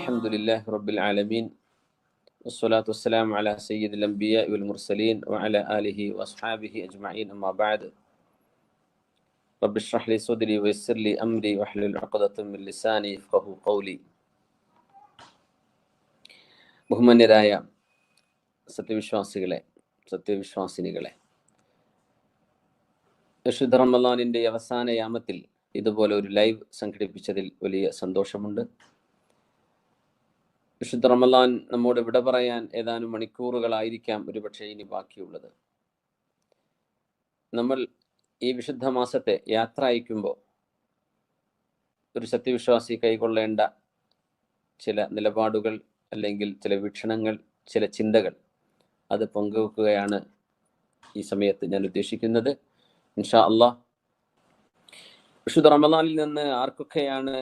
الحمد لله رب العالمين والصلاة والسلام على سيد الأنبياء والمرسلين وعلى آله وأصحابه أجمعين أما بعد رب اشرح لي صدري ويسر لي أمري واحلل عقدة من لساني يفقهوا قولي. ബഹുമാന്യരായ സത്യവിശ്വാസിനികളെ, വിശുദ്ധ റമളാനിൻ്റെ അവസാന യാമത്തിൽ ഇതുപോലെ ഒരു ലൈവ് സംഘടിപ്പിച്ചതിൽ വലിയ സന്തോഷമുണ്ട്. വിശുദ്ധ റമളാൻ നമ്മോട് വിട പറയാൻ ഏതാനും മണിക്കൂറുകളായിരിക്കാം ഒരുപക്ഷെ ഇനി ബാക്കിയുള്ളത്. നമ്മൾ ഈ വിശുദ്ധ മാസത്തെ യാത്ര അയക്കുമ്പോൾ ഒരു സത്യവിശ്വാസി കൈക്കൊള്ളേണ്ട ചില നിലപാടുകൾ അല്ലെങ്കിൽ ചില വീക്ഷണങ്ങൾ, ചില ചിന്തകൾ അത് പങ്കുവെക്കുകയാണ് ഈ സമയത്ത് ഞാൻ ഉദ്ദേശിക്കുന്നത്. ഇൻഷാ അല്ലാഹ്, വിശുദ്ധ റമളാനിൽ നിന്ന് ആർക്കൊക്കെയാണ്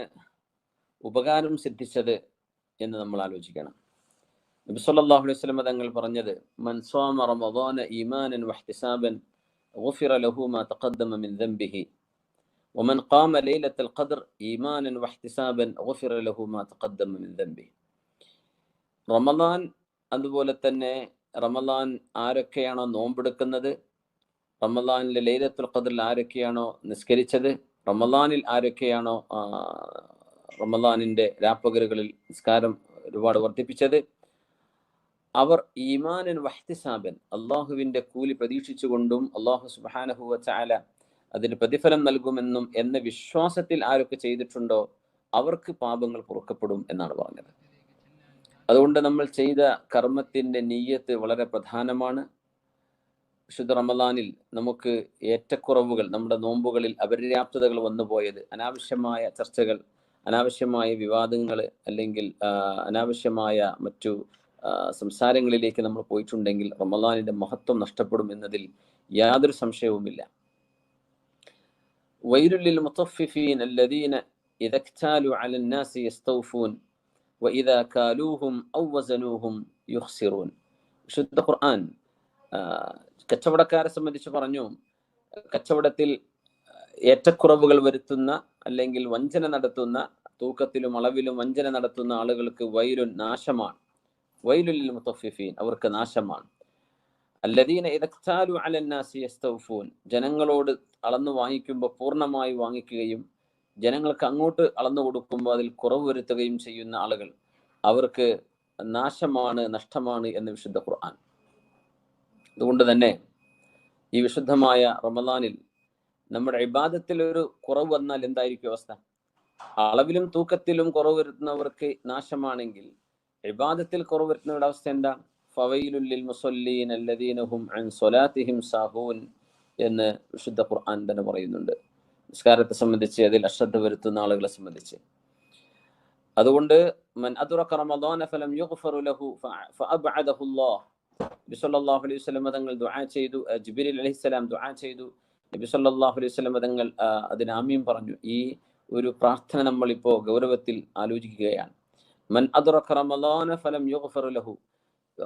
ഉപകാരം സിദ്ധിച്ചത് എന്ന് നമ്മൾ ആലോചിക്കണം. നബി സല്ലല്ലാഹു അലൈഹി വസല്ലം തങ്ങൾ പറഞ്ഞത്, മൻ സ്വാമ റമളാന ഈമാനൻ വഹ്തിസാബൻ ഗുഫിറ ലഹു മാ തഖദ്ദമ മിൻ ദംബിഹി വമൻ ഖാമ ലൈലത്തുൽ ഖദ്ർ ഈമാനൻ വഹ്തിസാബൻ ഗുഫിറ ലഹു മാ തഖദ്ദമ മിൻ ദംബിഹി. റമളാൻ, അതുപോലെ തന്നെ റമളാൻ ആരൊക്കെയാണോ നോമ്പെടുക്കുന്നത്, റമളാനിലെ ലൈലത്തുൽ ഖദ്റിൽ ആരൊക്കെയാണോ നിസ്കരിച്ചത്, റമളാനിൽ ആരൊക്കെയാണോ റമളാനിൻ്റെ രാപ്പകലുകളിൽ നിസ്കാരം ഒരുപാട് വർദ്ധിപ്പിച്ചത്, അവർ ഈമാനൻ വഹ്തിസാബൻ, അള്ളാഹുവിൻ്റെ കൂലി പ്രതീക്ഷിച്ചുകൊണ്ടും അള്ളാഹു സുബ്ഹാനഹു വ തആല അതിന് പ്രതിഫലം നൽകുമെന്നും എന്ന വിശ്വാസത്തിൽ ആരൊക്കെ ചെയ്തിട്ടുണ്ടോ അവർക്ക് പാപങ്ങൾ പൊറുക്കപ്പെടും എന്നാണ് പറഞ്ഞത്. അതുകൊണ്ട് നമ്മൾ ചെയ്ത കർമ്മത്തിൻ്റെ നിയ്യത്ത് വളരെ പ്രധാനമാണ്. വിശുദ്ധ റമളാനിൽ നമുക്ക് ഏറ്റക്കുറവുകൾ, നമ്മുടെ നോമ്പുകളിൽ അപര്യാപ്തതകൾ വന്നുപോയത്, അനാവശ്യമായ ചർച്ചകൾ, അനാവശ്യമായ വിവാദങ്ങൾ, അല്ലെങ്കിൽ അനാവശ്യമായ മറ്റു സംസാരങ്ങളിലേക്ക് നമ്മൾ പോയിട്ടുണ്ടെങ്കിൽ റമളാനിൻ്റെ മഹത്വം നഷ്ടപ്പെടും എന്നതിൽ യാതൊരു സംശയവുമില്ല. വൈലുൽ ലിൽ മുത്തഫിഫീൻ അല്ലദീന ഇദാ ഇക്താലു അലൻ നാസി യസ്തൗഫൂൻ വഇദാ കാലൂഹും ഔ വസനൂഹും യുഖ്സിറൂൻ. വിശുദ്ധ ഖുർആൻ കച്ചവടക്കാരെ സംബന്ധിച്ച് പറഞ്ഞു, കച്ചവടത്തിൽ ഏറ്റക്കുറവുകൾ വരുത്തുന്ന അല്ലെങ്കിൽ വഞ്ചന നടത്തുന്ന, തൂക്കത്തിലും അളവിലും വഞ്ചന നടത്തുന്ന ആളുകൾക്ക് വൈലുൻ, നാശമാണ്. വൈലുൽ ലിൽ മുത്തഫിഫീൻ, അവർക്ക് നാശമാണ്. അല്ലദീന ഇദാ ഇക്താലു അലൻ നാസി യസ്തൗഫൂൻ, ജനങ്ങളോട് അളന്നു വാങ്ങിക്കുമ്പോൾ പൂർണ്ണമായി വാങ്ങിക്കുകയും ജനങ്ങൾക്ക് അങ്ങോട്ട് അളന്നു കൊടുക്കുമ്പോൾ അതിൽ കുറവ് വരുത്തുകയും ചെയ്യുന്ന ആളുകൾ, അവർക്ക് നാശമാണ്, നഷ്ടമാണ് എന്ന് വിശുദ്ധ ഖുർആൻ. അതുകൊണ്ട് തന്നെ ഈ വിശുദ്ധമായ റമളാനിൽ നമ്മുടെ ഇബാദത്തിൽ ഒരു കുറവ് വന്നാൽ എന്തായിരിക്കും അവസ്ഥ? അളവിലും തൂക്കത്തിലും കുറവ് വരുത്തുന്നവർക്ക് നാശമാണെങ്കിൽ ഇബാദത്തിൽ കുറവ് വരുത്തുന്നവരുടെ അവസ്ഥ എന്താ? ഫവൈലുൽ ലിൽ മുസല്ലീൻ അല്ലദീന ഹും അൻ സ്വലാത്തിഹിം സാഹൂൻ എന്ന് വിശുദ്ധ ഖുർആൻ തന്നെ പറയുന്നുണ്ട്. നിസ്കാരത്തെ സംബന്ധിച്ച് അതിൽ അശ്രദ്ധ വരുത്തുന്ന ആളുകളെ സംബന്ധിച്ച്. അതുകൊണ്ട് മൻ അദ്റക റമളാന ഫലം യുഗ്ഫറു ലഹു ഫഅബ്അദഹു അല്ലാഹ്. നബി സല്ലല്ലാഹു അലൈഹി വസല്ലം തങ്ങൾ ദുആ ചെയ്തു, ജിബ്രീൽ അലൈഹിസ്സലാം ദുആ ചെയ്തു, നബി സല്ലല്ലാഹു അലൈഹി വസല്ലം തങ്ങൾ അതിന് ആമീൻ പറഞ്ഞു. ഈ ഒരു പ്രാർത്ഥന നമ്മളിപ്പോൾ ഗൗരവത്തിൽ ആലോചിക്കുകയാണ്. മൻ അദ്റക റമളാന ഫലം യുഗ്ഫറു ലഹു,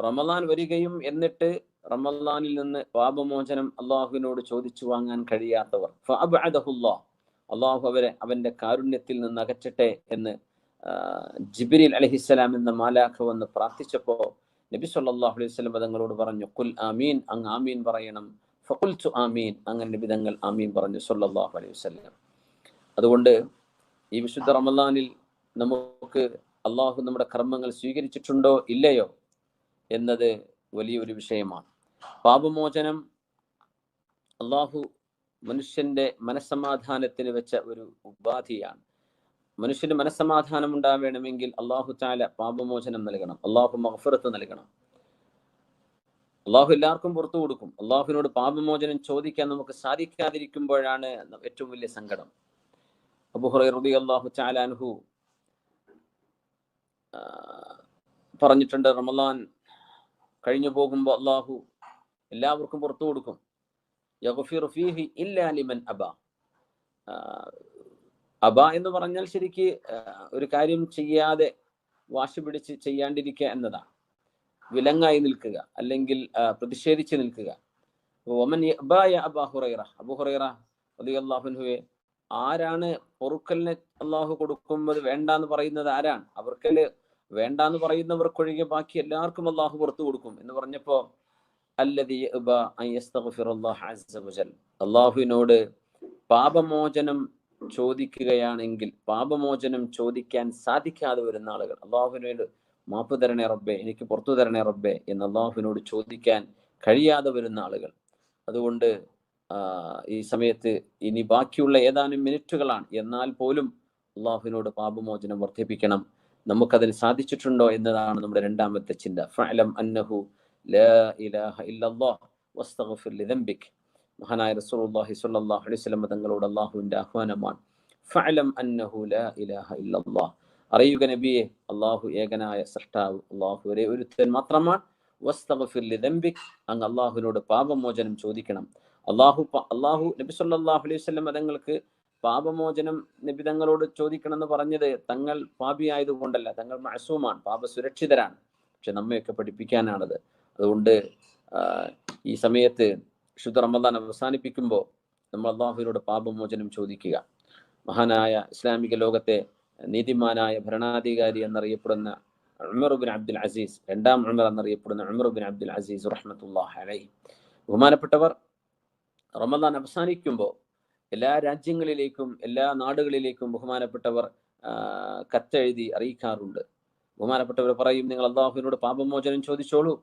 റമളാൻ വരികയും എന്നിട്ട് റമളാനിൽ നിന്ന് പാപമോചനം അള്ളാഹുവിനോട് ചോദിച്ചു വാങ്ങാൻ കഴിയാത്തവർ, ഫഅബ്അദഹു അല്ലാഹ്, അള്ളാഹു അവരെ അവൻ്റെ കാരുണ്യത്തിൽ നിന്ന് അകറ്റട്ടെ എന്ന് ജിബ്രീൽ അലൈഹിസ്സലാം എന്ന മാലാഖ വന്ന് പ്രാർത്ഥിച്ചപ്പോൾ നബി സല്ലല്ലാഹു അലൈഹി വസല്ലം തങ്ങളോട് പറഞ്ഞു, ഖുൽ ആമീൻ, അങ്ങ് ആമീൻ പറയണം. ഫഖുൽതു ആമീൻ, അങ്ങനെ നബി തങ്ങൾ ആമീൻ പറഞ്ഞു സല്ലല്ലാഹു അലൈഹി വസല്ലം. അതുകൊണ്ട് ഈ വിശുദ്ധ റമളാനിൽ നമുക്ക് അള്ളാഹു നമ്മുടെ കർമ്മങ്ങൾ സ്വീകരിച്ചിട്ടുണ്ടോ ഇല്ലയോ എന്നത് വലിയൊരു വിഷയമാണ്. പാപമോചനം അള്ളാഹു മനുഷ്യന്റെ മനസ്സമാധാനത്തിന് വെച്ച ഒരു ഉപാധിയാണ്. മനുഷ്യന് മനസ്സമാധാനം ഉണ്ടാവേണമെങ്കിൽ അള്ളാഹു തആല പാപമോചനം നൽകണം, അള്ളാഹു മഗ്ഫിറത്ത് നൽകണം. അള്ളാഹു എല്ലാവർക്കും പുറത്തു കൊടുക്കും. അള്ളാഹുവിനോട് പാപമോചനം ചോദിക്കാൻ നമുക്ക് സാധിക്കാതിരിക്കുമ്പോഴാണ് ഏറ്റവും വലിയ സങ്കടം. അബൂ ഹുറൈറ റളിയല്ലാഹു തആല അൻഹു പറഞ്ഞിട്ടുണ്ട്, റമളാൻ കഴിഞ്ഞു പോകുമ്പോൾ അള്ളാഹു എല്ലാവർക്കും പുറത്തു കൊടുക്കും. യഗ്ഫിറു ഫീഹി ഇല്ലാ ലിമൻ അബാ. അബ എന്ന് പറഞ്ഞാൽ ശരിക്ക് ഒരു കാര്യം ചെയ്യാതെ വാശി പിടിച്ച് ചെയ്യാണ്ടിരിക്കുക എന്നതാണ്, വിലങ്ങായി നിൽക്കുക അല്ലെങ്കിൽ പ്രതിഷേധിച്ച് നിൽക്കുക. ഒമൻ യഅബാ യാ അബൂ ഹുറൈറ, അബൂ ഹുറൈറ റളിയല്ലാഹു അൻഹുവേ, ആരാണ് പൊറുക്കലിനെ അള്ളാഹു കൊടുക്കുമ്പോൾ വേണ്ട എന്ന് പറയുന്നത്? ആരാണ്? അവർക്കല്ലേ വേണ്ടാന്ന് പറയുന്നവർക്കൊഴികെ ബാക്കി എല്ലാവർക്കും അള്ളാഹു പുറത്തു കൊടുക്കും എന്ന് പറഞ്ഞപ്പോ അള്ളാഹുവിനോട് പാപമോചനം ചോദിക്കുകയാണെങ്കിൽ, പാപമോചനം ചോദിക്കാൻ സാധിക്കാതെ വരുന്ന ആളുകൾ, അള്ളാഹുവിനോട് മാപ്പ് തരണേ റബ്ബേ, എനിക്ക് പുറത്തു തരണേ റബ്ബേ എന്ന് അള്ളാഹുവിനോട് ചോദിക്കാൻ കഴിയാതെ വരുന്ന ആളുകൾ. അതുകൊണ്ട് ഈ സമയത്ത് ഇനി ബാക്കിയുള്ള ഏതാനും മിനിറ്റുകളാണ്, എന്നാൽ പോലും അള്ളാഹുവിനോട് പാപമോചനം വർദ്ധിപ്പിക്കണം. നമുക്കതിന് സാധിച്ചിട്ടുണ്ടോ എന്നതാണ് നമ്മുടെ രണ്ടാമത്തെ ചിന്ത. ഫഅലം അന്നഹു ലാ ഇലാഹ ഇല്ലല്ലാഹ് വസ്തഗ്ഫിർ ലിദംബിക്. മഹാനായ റസൂലുള്ളാഹി സ്വല്ലല്ലാഹു അലൈഹി വസല്ലം തങ്ങളോട് അള്ളാഹുവിന്റെ ആഹ്വാനമാണ്. ഫഅലം അന്നഹു ലാ ഇലാഹ ഇല്ലല്ലാഹ്, അറിയുക നബിയെ, അള്ളാഹു ഏകനായ സൃഷ്ടാവ്, അള്ളാഹു ഒരേ ഒരുത്തൻ മാത്രമാണ്. വസ്തഗ്ഫിർ ലിദംബിക്, അങ്ങ് അള്ളാഹുവിനോട് പാപമോചനം ചോദിക്കണം. അള്ളാഹു നബി സല്ലല്ലാഹു അലൈഹി വസല്ലം തങ്ങൾക്ക് പാപമോചനം നബി തങ്ങളോട് ചോദിക്കണം എന്ന് പറഞ്ഞത് തങ്ങൾ പാപിയായതുകൊണ്ടല്ല, തങ്ങൾ മഅസൂമാണ്, പാപസുരക്ഷിതരാണ്. പക്ഷെ നമ്മയൊക്കെ പഠിപ്പിക്കാനാണത്. അതുകൊണ്ട് ഈ സമയത്ത് ശുദ്ധ റമദാൻ അവസാനിപ്പിക്കുമ്പോൾ നമ്മൾ അള്ളാഹുവിനോട് പാപമോചനം ചോദിക്കുക. മഹാനായ ഇസ്ലാമിക ലോകത്തെ നീതിമാനായ ഭരണാധികാരി എന്നറിയപ്പെടുന്ന ഉമർ ബിൻ അബ്ദുൽ അസീസ്, രണ്ടാം ഉമർ എന്നറിയപ്പെടുന്ന ഉമർ ബിൻ അബ്ദുൽ അസീസ് റഹ്മത്തുള്ളാഹി അലൈഹി, ബഹുമാനപ്പെട്ടവർ റമദാൻ അവസാനിക്കുമ്പോൾ എല്ലാ രാജ്യങ്ങളിലേക്കും എല്ലാ നാടുകളിലേക്കും ബഹുമാനപ്പെട്ടവർ കത്തെഴുതി അറിയിക്കാറുണ്ട്. ബഹുമാനപ്പെട്ടവർ പറയും, നിങ്ങൾ അള്ളാഹുവിനോട് പാപമോചനം ചോദിച്ചോളൂ,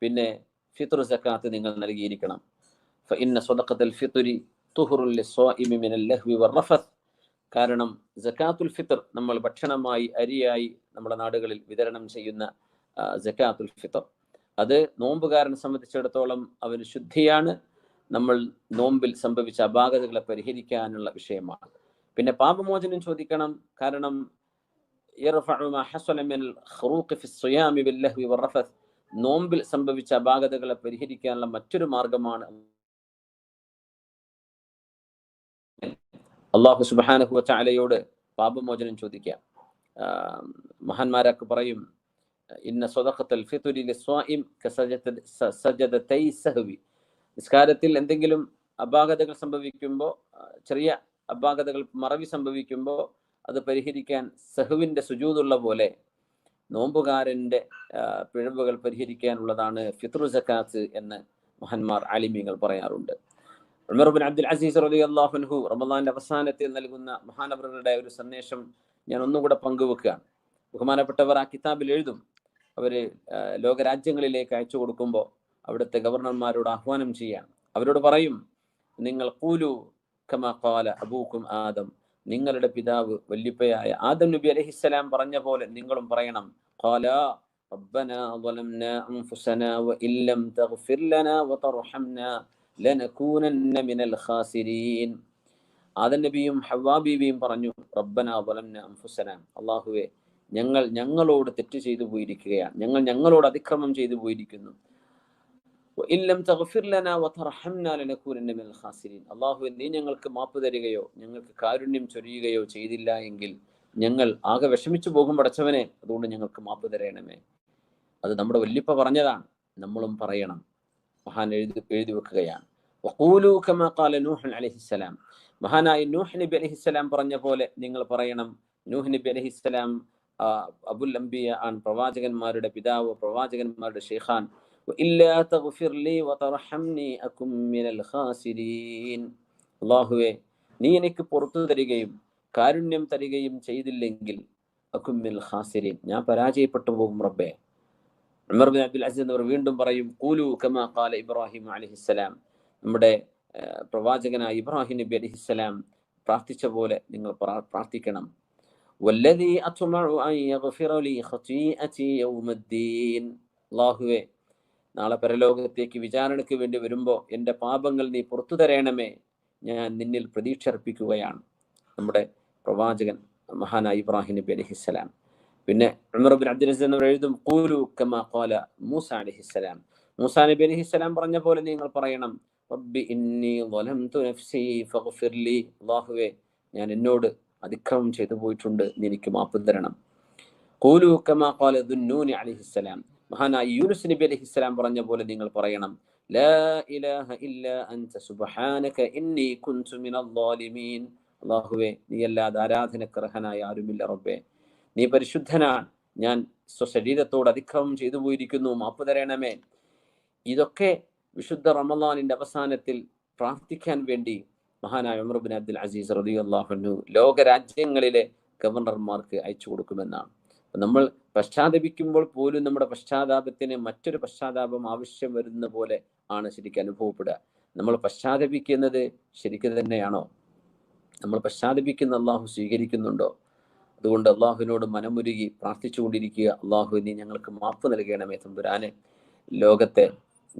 പിന്നെ ഫിത്ർ സക്കാത്ത് നിങ്ങൾ നൽകിയിരിക്കണം. ഫഇന്ന സ്വദഖത്തുൽ ഫിത്രി തുഹ്റുൽ ലിസ്വാഇമി മിനൽ ലഹ്വി വറഫത്ത്. കാരണം സക്കാത്തുൽ ഫിത്ർ, നമ്മൾ ഭക്ഷണമായി അരിയായി നമ്മുടെ നാടുകളിൽ വിതരണം ചെയ്യുന്ന സക്കാത്തുൽ ഫിത്ർ, അത് നോമ്പുകാരനെ സംബന്ധിച്ചിടത്തോളം അവന് ശുദ്ധിയാണ്, നമ്മൾ നോമ്പിൽ സംഭവിച്ച അപാകതകളെ പരിഹരിക്കാനുള്ള വിഷയമാണ്. പിന്നെ പാപമോചനം ചോദിക്കണം, കാരണം നോമ്പിൽ സംഭവിച്ച അപാകതകളെ പരിഹരിക്കാനുള്ള മറ്റൊരു മാർഗമാണ് അല്ലാഹു സുബ്ഹാനഹു വ തആലയോട് പാപമോചനം ചോദിക്കുക. മഹാന്മാരൊക്കെ പറയും, ഇന്ന സ്വദഖത്തുൽ ഫിത്രി ലിസ്വാഇം കസജദതൈ സഹവി. നിസ്കാരത്തിൽ എന്തെങ്കിലും അപാകതകൾ സംഭവിക്കുമ്പോൾ, ചെറിയ അപാകതകൾ മറവി സംഭവിക്കുമ്പോൾ അത് പരിഹരിക്കാൻ സഹവിന്റെ സുജൂദുള്ള പോലെ നോമ്പുകാരന്റെ പിഴവുകൾ പരിഹരിക്കാനുള്ളതാണ് ഫിത്റു സക്കാത്ത് എന്ന് മഹാന്മാർ ആലിമീങ്ങൾ പറയാറുണ്ട്. ഉമർ ബിൻ അബ്ദുൽ അസീസ് റളിയല്ലാഹു അൻഹു റമദാന്റെ അവസാനത്തിൽ നൽകുന്ന മഹാനവറുകളുടെ ഒരു സന്ദേശം ഞാൻ ഒന്നുകൂടെ പങ്കുവെക്കുകയാണ്. ബഹുമാനപ്പെട്ടവർ ആ കിതാബിൽ എഴുതും, അവര് ലോകരാജ്യങ്ങളിലേക്ക് അയച്ചു കൊടുക്കുമ്പോൾ അവിടുത്തെ ഗവർണർമാരോട് ആഹ്വാനം ചെയ്യാൻ, അവരോട് പറയും, നിങ്ങൾ ഖൂലു കമാ ഖാല അബൂക്കും ആദം, നിങ്ങളുടെ പിതാവ് വല്ലിപ്പയായ ആദം നബി അലൈഹിസ്സലാം പറഞ്ഞ പോലെ നിങ്ങളും പറയണം. ഖാല റബ്ബനാ ളലംനാ അൻഫുസനാ വഇൻ ലം തഗ്ഫിർ ലനാ വതർഹംനാ ലനകൂനന്ന മിനൽ ഖാസിരീൻ. ആദം നബിയും ഹവ്വാ ബീവിയും പറഞ്ഞു, റബ്ബനാ ളലംനാ അൻഫുസനാ, അല്ലാഹുവേ, ഞങ്ങളോട് തെറ്റ് ചെയ്തു പോയിരിക്കുകയാണ്, ഞങ്ങളോട് അതിക്രമം ചെയ്തു പോയിരിക്കുന്നു. അല്ലാഹുവേ, നീ ഞങ്ങൾക്ക് മാപ്പ് തരികയോ ഞങ്ങൾക്ക് കാരുണ്യം ചൊരിയുകയോ ചെയ്തില്ല എങ്കിൽ ഞങ്ങൾ ആകെ വിഷമിച്ചു പോകും പടച്ചവനെ, അതുകൊണ്ട് ഞങ്ങൾക്ക് മാപ്പ് തരയണമേ. അത് നമ്മുടെ വല്ലിപ്പ പറഞ്ഞതാണ്, നമ്മളും പറയണം. മഹാൻ എഴുതി വെക്കുകയാണ്, വഖൂലു കമാ ഖാല നൂഹ് അലൈഹിസ്സലാം, മഹാനായ നൂഹ് നബി അലൈഹിസ്സലാം പറഞ്ഞ പോലെ നിങ്ങൾ പറയണം. നൂഹ് നബി അലൈഹിസ്സലാം അബുൽ അംബിയ ആണ്, പ്രവാചകന്മാരുടെ പിതാവ്, പ്രവാചകന്മാരുടെ ശൈഖാൻ. അല്ലാഹുവേ, നീ എനിക്ക് പുറത്തു തരികയും കാരുണ്യം തരികയും ചെയ്തില്ലെങ്കിൽ അകും മിനൽ ഖാസിരീൻ, ഞാൻ പരാജയപ്പെട്ടു പോകും റബ്ബേ. ഉമർ ബിൻ അബ്ദുൽ അസീസ് എന്നിവർ വീണ്ടും പറയും, ഖൂലു കമാ ഖാല ഇബ്രാഹിം അലൈഹിസ്സലാം, നമ്മുടെ പ്രവാചകനായ ഇബ്രാഹിം നബി അലൈഹിസ്സലാം പ്രാർത്ഥിച്ച പോലെ നിങ്ങൾ പ്രാർത്ഥിക്കണം. വല്ലദീ അത്മഉ അൻ യഗ്ഫിറ ലീ ഖതീഅതി യൗമദ്ദീൻ, അല്ലാഹുവേ, നാളെ പരലോകത്തേക്ക് വിചാരണയ്ക്ക് വേണ്ടി വരുമ്പോൾ എൻ്റെ പാപങ്ങൾ നീ പുറത്തു തരയണമേ, ഞാൻ നിന്നിൽ പ്രതീക്ഷ അർപ്പിക്കുകയാണ്. നമ്മുടെ പ്രവാചകൻ മഹാനായ ഇബ്രാഹിം നബി അലൈഹിസ്സലാം. പിന്നെ ഉമർ ബിൻ അബ്ദുൽ അസീസ് എന്നിവർ എഴുതും, ഖൂലു കമാ ഖാല മൂസ അലൈഹിസ്സലാം, മൂസ നബി അലൈഹിസ്സലാം പറഞ്ഞ പോലെ നിങ്ങൾ പറയണം. റബ്ബി ഇന്നി ളലംതു നഫ്സി ഫഗ്ഫിർ ലി, അല്ലാഹുവേ, ഞാൻ എന്നോട് അതിക്രമം ചെയ്തു പോയിട്ടുണ്ട്, നീ എനിക്ക് മാപ്പ് തരണം. ഖൂലു കമാ ഖാല ദുന്നൂനി അലൈഹിസ്സലാം, മഹാനായ യൂനുസ് നബി അലൈഹിസ്സലാം പറഞ്ഞ പോലെ നിങ്ങൾ പറയണം. ലാ ഇലാഹ ഇല്ലാ അൻത സുബ്ഹാനക ഇന്നി കുൻതു മിനൽ ളാലിമീൻ, അല്ലാഹുവേ, നീ അല്ലാതെ ആരാധനക്കർഹനായ ആരുമില്ല റബ്ബേ, നീ പരിശുദ്ധനാണ്, ഞാൻ സ്വശരീരത്തോട് അതിക്രമം ചെയ്തു പോയിരിക്കുന്നു, മാപ്പ് തരണമേ. ഇതൊക്കെ വിശുദ്ധ റമളാനിന്റെ അവസാനത്തിൽ പ്രാർത്ഥിക്കാൻ വേണ്ടി മഹാനായ ഉമർ ബിൻ അബ്ദുൽ അസീസ് റളിയല്ലാഹു അൻഹു ലോകരാജ്യങ്ങളിലെ ഗവർണർമാർക്ക് അയച്ചു കൊടുക്കുമെന്നാണ്. നമ്മൾ പശ്ചാത്തപിക്കുമ്പോൾ പോലും നമ്മുടെ പശ്ചാത്താപത്തിന് മറ്റൊരു പശ്ചാത്താപം ആവശ്യം വരുന്ന പോലെ ആണ് ശരിക്കും അനുഭവപ്പെടുക. നമ്മൾ പശ്ചാത്തപിക്കുന്നത് ശരിക്കും തന്നെയാണോ? നമ്മൾ പശ്ചാത്തപിക്കുന്ന അള്ളാഹു സ്വീകരിക്കുന്നുണ്ടോ? അതുകൊണ്ട് അള്ളാഹുവിനോട് മനമുരുകി പ്രാർത്ഥിച്ചുകൊണ്ടിരിക്കുക, അള്ളാഹു നീ ഞങ്ങൾക്ക് മാപ്പ് നൽകണമേ തമ്പുരാനെ, ലോകത്തെ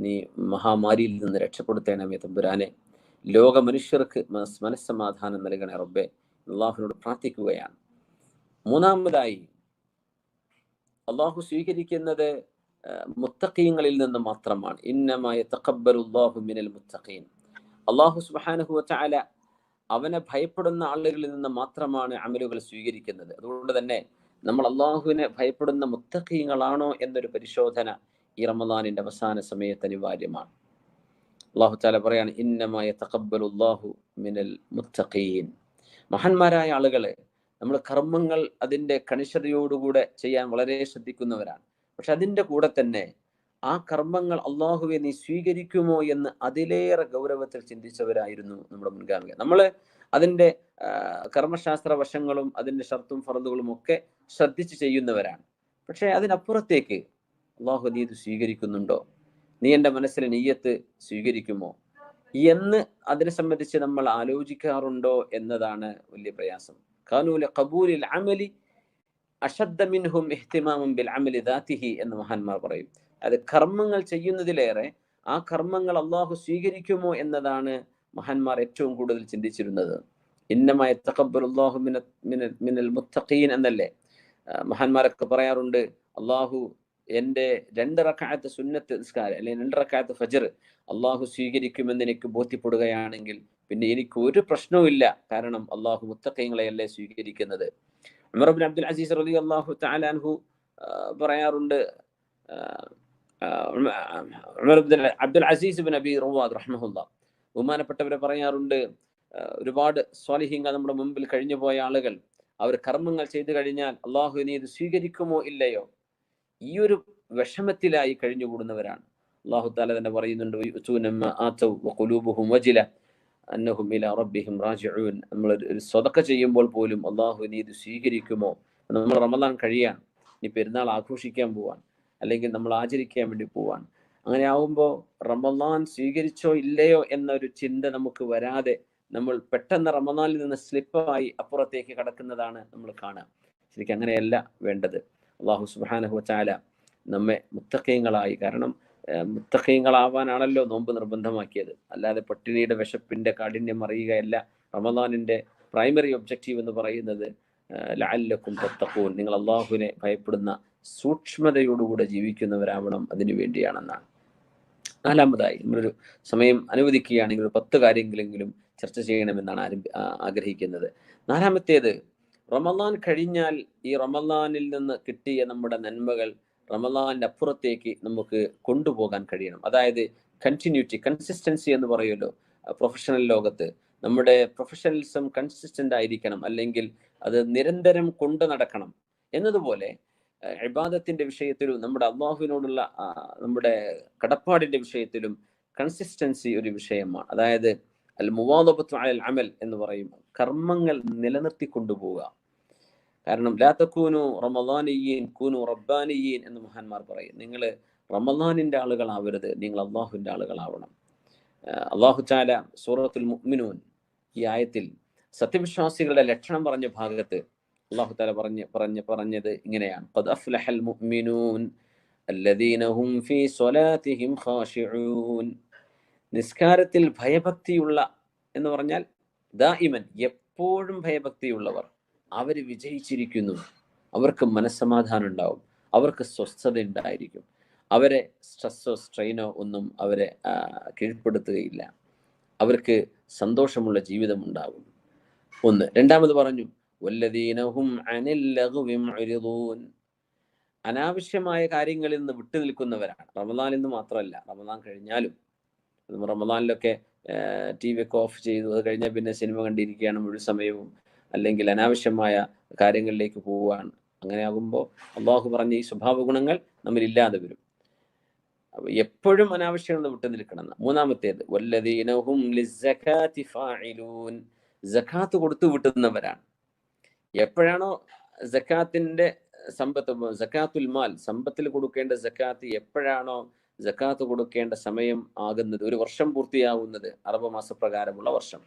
നീ മഹാമാരിയിൽ നിന്ന് രക്ഷപ്പെടുത്തണമേ തമ്പുരാനെ, ലോക മനുഷ്യർക്ക് മനസ്സമാധാനം നൽകണേ റബ്ബേ, അള്ളാഹുവിനോട് പ്രാർത്ഥിക്കുകയാണ്. മൂന്നാമതായി അള്ളാഹു സ്വീകരിക്കുന്നത് മുത്തഖീങ്ങളിൽ നിന്ന് മാത്രമാണ്. ഇന്നമാ യതഖബ്ബലുല്ലാഹു മിനൽ മുത്തഖീൻ. അള്ളാഹു സുബ്ഹാനഹു വതആല അവനെ ഭയപ്പെടുന്ന ആളുകളിൽ നിന്ന് മാത്രമാണ് അമലുകൾ സ്വീകരിക്കുന്നത്. അതുകൊണ്ട് തന്നെ നമ്മൾ അള്ളാഹുവിനെ ഭയപ്പെടുന്ന മുത്തഖീങ്ങളാണോ എന്നൊരു പരിശോധന ഈ റമളാനിന്റെ അവസാന സമയത്ത് അനിവാര്യമാണ്. അള്ളാഹു തആല പറയാണ്, ഇന്നമാ യതഖബ്ബലുല്ലാഹു മിനൽ മുത്തഖീൻ. മഹാന്മാരായ ആളുകളെ നമ്മൾ കർമ്മങ്ങൾ അതിൻ്റെ കണിശതയോടുകൂടെ ചെയ്യാൻ വളരെ ശ്രദ്ധിക്കുന്നവരാണ്. പക്ഷെ അതിൻ്റെ കൂടെ തന്നെ ആ കർമ്മങ്ങൾ അള്ളാഹുവെ നീ സ്വീകരിക്കുമോ എന്ന് അതിലേറെ ഗൗരവത്തിൽ ചിന്തിച്ചവരായിരുന്നു നമ്മുടെ മുൻഗാമികൾ. നമ്മൾ അതിൻ്റെ കർമ്മശാസ്ത്ര വശങ്ങളും അതിൻ്റെ ഷർത്തും ഫർദുകളും ഒക്കെ ശ്രദ്ധിച്ച് ചെയ്യുന്നവരാണ്. പക്ഷെ അതിനപ്പുറത്തേക്ക് അള്ളാഹു നീ ഇത് സ്വീകരിക്കുന്നുണ്ടോ, നീ എൻ്റെ മനസ്സിലെ നിയ്യത്ത് സ്വീകരിക്കുമോ എന്ന് അതിനെ സംബന്ധിച്ച് നമ്മൾ ആലോചിക്കാറുണ്ടോ എന്നതാണ് വലിയ പ്രയാസം. കാനൂ ലിഖബൂലിൽ അമലി അശദ്ദ മിൻഹും ഇഹ്തിമാമുൻ ബിൽ അമലി ദാതിഹി എന്ന് മഹാന്മാർ പറയും. അത് കർമ്മങ്ങൾ ചെയ്യുന്നതിലേറെ ആ കർമ്മങ്ങൾ അള്ളാഹു സ്വീകരിക്കുമോ എന്നതാണ് മഹാന്മാർ ഏറ്റവും കൂടുതൽ ചിന്തിച്ചിരുന്നത്. ഇന്നമാ യതഖബ്ബലുല്ലാഹു മിനൽ മുത്തഖീൻ എന്നല്ലേ മഹാന്മാരൊക്കെ പറയാറുണ്ട്. അള്ളാഹു എൻ്റെ 2 റക്അത്ത് സുന്നത്ത് നിസ്കാരം അല്ലെങ്കിൽ 2 റക്അത്ത് ഫജ്ർ അള്ളാഹു സ്വീകരിക്കുമെന്ന് എനിക്ക് ബോധ്യപ്പെടുകയാണെങ്കിൽ പിന്നെ എനിക്ക് ഒരു പ്രശ്നവുമില്ല, കാരണം അള്ളാഹു മുത്തഖീങ്ങളെയല്ലേ സ്വീകരിക്കുന്നത്. ഉമർ ഇബ്നു അബ്ദുൽ അസീസ് റളിയല്ലാഹു തആല അൻഹു പറയാറുണ്ട്, ഉമർ ഇബ്നു അബ്ദുൽ അസീസ് ഇബ്നു അബി റവാദ് റഹ്മഹുല്ലാഹ് ബഹുമാനപ്പെട്ടവരെ പറയാറുണ്ട്, ഒരുപാട് സ്വാലിഹീങ്ങൾ നമ്മുടെ മുമ്പിൽ കഴിഞ്ഞു പോയ ആളുകൾ അവർ കർമ്മങ്ങൾ ചെയ്തു കഴിഞ്ഞാൽ അള്ളാഹു നീ ഇത് സ്വീകരിക്കുമോ ഇല്ലയോ ഈ ഒരു വിഷമത്തിലായി കഴിഞ്ഞുകൂടുന്നവരാണ്. അള്ളാഹു തആല തന്നെ പറയുന്നുണ്ട്, അന്നഹും ഇലാ റബ്ബിഹിം റാജിഊൻ. നമ്മൾ ഒരു സദഖ ചെയ്യുമ്പോൾ പോലും അള്ളാഹു നീ ഇത് സ്വീകരിക്കുമോ. നമ്മൾ റമളാൻ കഴിയാൻ, ഇനി പെരുന്നാൾ ആഘോഷിക്കാൻ പോവാൻ, അല്ലെങ്കിൽ നമ്മൾ ആചരിക്കാൻ വേണ്ടി പോവാൻ. അങ്ങനെ ആവുമ്പോൾ റമളാൻ സ്വീകരിച്ചോ ഇല്ലയോ എന്നൊരു ചിന്ത നമുക്ക് വരാതെ നമ്മൾ പെട്ടെന്ന് റമളാനിൽ നിന്ന് സ്ലിപ്പായി അപ്പുറത്തേക്ക് കടക്കുന്നതാണ് നമ്മൾ കാണുക. ശരിക്കും അങ്ങനെയല്ല വേണ്ടത്. അള്ളാഹു സുബ്ഹാനഹു വതആല നമ്മെ മുത്തഖീങ്ങളായി, കാരണം മുത്തഖീങ്ങളാവാനാണല്ലോ നോമ്പ് നിർബന്ധമാക്കിയത്, അല്ലാതെ പട്ടിണിയുടെ വിശപ്പിന്റെ കാഠിന്യം അറിയുകയല്ല. റമളാനിന്റെ പ്രൈമറി ഒബ്ജക്റ്റീവ് എന്ന് പറയുന്നത് ലഅല്ലക്കും തത്തഖൂൻ, നിങ്ങൾ അള്ളാഹുവിനെ ഭയപ്പെടുന്ന സൂക്ഷ്മതയോടുകൂടെ ജീവിക്കുന്നവരാവണം, അതിനു വേണ്ടിയാണെന്നാണ്. നാലാമതായി നമ്മളൊരു സമയം അനുവദിക്കുകയാണെങ്കിൽ 10 കാര്യങ്ങളെങ്കിലും ചർച്ച ചെയ്യണമെന്നാണ് ആഗ്രഹിക്കുന്നത്. നാലാമത്തേത്, റമളാൻ കഴിഞ്ഞാൽ ഈ റമളാനിൽ നിന്ന് കിട്ടിയ നമ്മുടെ നന്മകൾ റമളാനിന്റെ അപ്പുറത്തേക്ക് നമുക്ക് കൊണ്ടുപോകാൻ കഴിയണം. അതായത് കണ്ടിന്യൂറ്റി, കൺസിസ്റ്റൻസി എന്ന് പറയുമല്ലോ പ്രൊഫഷണൽ ലോകത്ത്. നമ്മുടെ പ്രൊഫഷണലിസം കൺസിസ്റ്റന്റ് ആയിരിക്കണം, അല്ലെങ്കിൽ അത് നിരന്തരം കൊണ്ടു നടക്കണം. എന്നതുപോലെ ഇബാദത്തിന്റെ വിഷയത്തിലും നമ്മുടെ അള്ളാഹുവിനോടുള്ള നമ്മുടെ കടപ്പാടിന്റെ വിഷയത്തിലും കൺസിസ്റ്റൻസി ഒരു വിഷയമാണ്. അതായത് അൽ മുവാദബത്തു അലൽ അമൽ എന്ന് പറയും, കർമ്മങ്ങൾ നിലനിർത്തി കൊണ്ടുപോവുക. കാരണം ലാ തകൂനു റമളാനിയീൻ കൂനു റബ്ബാനിയീൻ എന്ന് മഹാന്മാർ പറയും. നിങ്ങൾ റമളാനിന്റെ ആളുകളാവരുത്, നിങ്ങൾ അള്ളാഹുവിന്റെ ആളുകളാവണം. അള്ളാഹു തആല സൂറത്തുൽ മുഅ്മിനൂൻ ഈ ആയത്തിൽ സത്യവിശ്വാസികളുടെ ലക്ഷണം പറഞ്ഞ ഭാഗത്ത് അള്ളാഹു തആല പറഞ്ഞത് ഇങ്ങനെയാണ്, ഖദ് അഫ്ലഹൽ മുഅ്മിനൂൻ അല്ലദീന ഹും ഫീ സ്വലാത്തിഹിം ഖാശിഊൻ. നിസ്കാരത്തിൽ ഭയഭക്തിയുള്ള എന്ന് പറഞ്ഞാൽ ദായിമൻ, എപ്പോഴും ഭയഭക്തിയുള്ളവർ, അവർ വിജയിച്ചിരിക്കുന്നു. അവർക്ക് മനസ്സമാധാനം ഉണ്ടാവും, അവർക്ക് സ്വസ്ഥത ഉണ്ടായിരിക്കും, അവരെ സ്ട്രെസ്സോ സ്ട്രെയിനോ ഒന്നും അവരെ കീഴ്പ്പെടുത്തുകയില്ല, അവർക്ക് സന്തോഷമുള്ള ജീവിതം ഉണ്ടാകും. ഒന്ന്. രണ്ടാമത് പറഞ്ഞു, വല്ലദീന ഹും അനിൽ ലഗ്വി മുഅ്രിദൂൻ. അനാവശ്യമായ കാര്യങ്ങളിൽ നിന്ന് വിട്ടു നിൽക്കുന്നവരാണ്. റമളാനിൽ നിന്ന് മാത്രമല്ല, റമളാൻ കഴിഞ്ഞാലും. റമളാനിലൊക്കെ TV ഒക്കെ ഓഫ് ചെയ്തു, അത് കഴിഞ്ഞാൽ പിന്നെ സിനിമ കണ്ടിരിക്കുകയാണ് മുഴുവൻ സമയവും, അല്ലെങ്കിൽ അനാവശ്യമായ കാര്യങ്ങളിലേക്ക് പോവുകയാണ്. അങ്ങനെ ആകുമ്പോൾ അള്ളാഹു പറഞ്ഞ ഈ സ്വഭാവ ഗുണങ്ങൾ നമ്മിൽ ഇല്ലാതെ വരും. അപ്പൊ എപ്പോഴും അനാവശ്യങ്ങൾ വിട്ടു നിൽക്കണം. മൂന്നാമത്തേത് വല്ലദീനഹും ലിസ്സകാത്തി ഫാഇലൂൻ, സകാത്ത് കൊടുത്തു വിട്ടുന്നവരാണ്. എപ്പോഴാണോ സക്കാത്തിന്റെ സമ്പത്ത്, സക്കാത്തുൽ മാൽ, സമ്പത്തിൽ കൊടുക്കേണ്ട സക്കാത്ത് എപ്പോഴാണോ സക്കാത്ത് കൊടുക്കേണ്ട സമയം ആകുന്നത്, ഒരു വർഷം പൂർത്തിയാവുന്നത്, അറബ് മാസപ്രകാരമുള്ള വർഷം,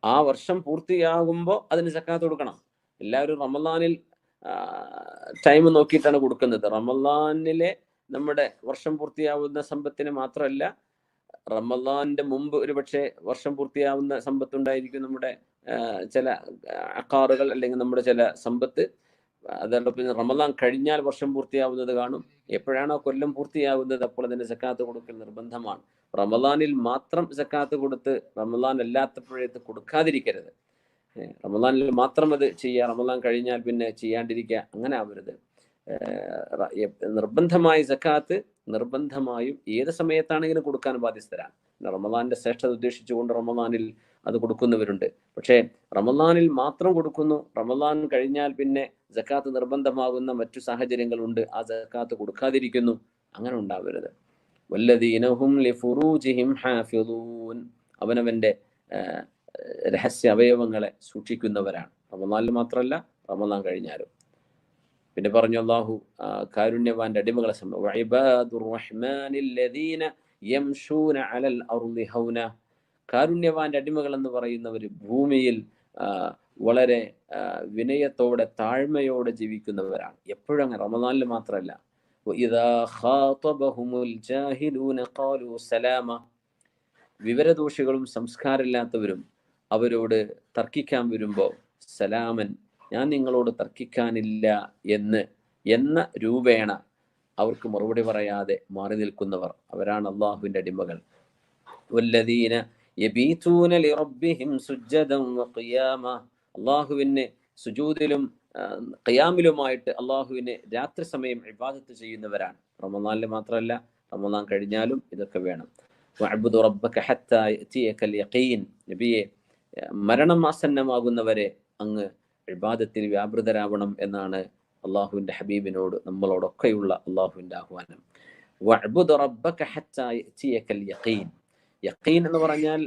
ആ വർഷം പൂർത്തിയാകുമ്പോൾ അതിന് സക്കാത്ത് കൊടുക്കണം. എല്ലാവരും റമളാനിൽ ടൈം നോക്കിയിട്ടാണ് കൊടുക്കുന്നത്. റമളാനിലെ നമ്മുടെ വർഷം പൂർത്തിയാവുന്ന സമ്പത്തിന് മാത്രമല്ല, റമളാന്റെ മുമ്പ് ഒരു പക്ഷേ വർഷം പൂർത്തിയാവുന്ന സമ്പത്തുണ്ടായിരിക്കും, നമ്മുടെ ചില അക്കാറുകൾ അല്ലെങ്കിൽ നമ്മുടെ ചില സമ്പത്ത്. അതോടൊപ്പം റമളാൻ കഴിഞ്ഞാൽ വർഷം പൂർത്തിയാവുന്നത് കാണും. എപ്പോഴാണോ കൊല്ലം പൂർത്തിയാവുന്നത് അപ്പോൾ അതിന് സക്കാത്ത് കൊടുക്കൽ നിർബന്ധമാണ്. റമളാനിൽ മാത്രം സക്കാത്ത് കൊടുത്ത് റമളാൻ അല്ലാത്തപ്പോഴേക്ക് കൊടുക്കാതിരിക്കരുത്. റമളാനിൽ മാത്രം അത് ചെയ്യുക, റമളാൻ കഴിഞ്ഞാൽ പിന്നെ ചെയ്യാണ്ടിരിക്കുക, അങ്ങനെ ആവരുത്. നിർബന്ധമായി സക്കാത്ത് നിർബന്ധമായും ഏത് സമയത്താണെങ്കിലും കൊടുക്കാൻ ബാധ്യസ്ഥരാണ്. റമളാന്റെ ശ്രേഷ്ഠത ഉദ്ദേശിച്ചുകൊണ്ട് റമളാനിൽ അത് കൊടുക്കുന്നവരുണ്ട്. പക്ഷേ റമളാനിൽ മാത്രം കൊടുക്കുന്നു, റമളാൻ കഴിഞ്ഞാൽ പിന്നെ സക്കാത്ത് നിർബന്ധമാകുന്ന മറ്റു സാഹചര്യങ്ങളുണ്ട്, ആ സക്കാത്ത് കൊടുക്കാതിരിക്കുന്നു, അങ്ങനെ ഉണ്ടാവരുത്. വല്ലദീനഹും ലിഫുറൂജിഹിം ഹാഫിളൂൻ, അവനവന്റെ രഹസ്യ അവയവങ്ങളെ സൂക്ഷിക്കുന്നവരാണ്. റമളാനിൽ മാത്രമല്ല, റമളാൻ കഴിഞ്ഞാലും. പിന്നെ പറഞ്ഞു അല്ലാഹു കാരുണ്യവാന്റെ അടിമകളെ സംബന്ധിച്ച് വഇബാദുർ റഹ്മാനിൽ ലദീന യംശൂന അലൽ അർളി ഹൗന, കാരുണ്യവാന്റെ അടിമകൾ എന്ന് പറയുന്നവർ ഭൂമിയിൽ വളരെ വിനയത്തോടെ താഴ്മയോടെ ജീവിക്കുന്നവരാണ്. എപ്പോഴും അങ്ങനെ, റമളാനിൽ മാത്രമല്ല. വഇദാ ഖാതബഹുമുൽ ജാഹിലൂന ഖാലൂ സലാമ, വിവരദോഷികളും സംസ്കാരമില്ലാത്തവരും അവരോട് തർക്കിക്കാൻ വരുമ്പോൾ സലാമൻ, ഞാൻ നിങ്ങളോട് തർക്കിക്കാനില്ല എന്ന രൂപേണ അവർക്ക് മറുപടി പറയാതെ മാറി നിൽക്കുന്നവർ, അവരാണ് അള്ളാഹുവിന്റെ അടിമകൾ. വല്ലദീന യബീതൂന ലിറബ്ബിഹിം സുജ്ജദൻ വഖിയാമ, അള്ളാഹുവിനെ സുജൂദിലും ഖിയാമിലുമായിട്ട് അള്ളാഹുവിനെ രാത്രി സമയം ഇബാദത്ത് ചെയ്യുന്നവരാണ്. റമളാനിൽ മാത്രമല്ല, റമളാൻ കഴിഞ്ഞാലും ഇതൊക്കെ വേണം. വഅബ്ദു റബ്ബക ഹത്താ യഅതിയകൽ യഖീൻ, നബിയെ മരണം ആസന്നമാകുന്നവരെ അങ്ങ് ഇബാദത്തിൽ വ്യാപൃതരാവണം എന്നാണ് അള്ളാഹുവിന്റെ ഹബീബിനോട് നമ്മളോടൊക്കെയുള്ള അള്ളാഹുവിന്റെ ആഹ്വാനം. വഅബ്ദു റബ്ബക ഹത്താ യഅതിയകൽ യഖീൻ, യഖീൻ എന്ന് പറഞ്ഞാൽ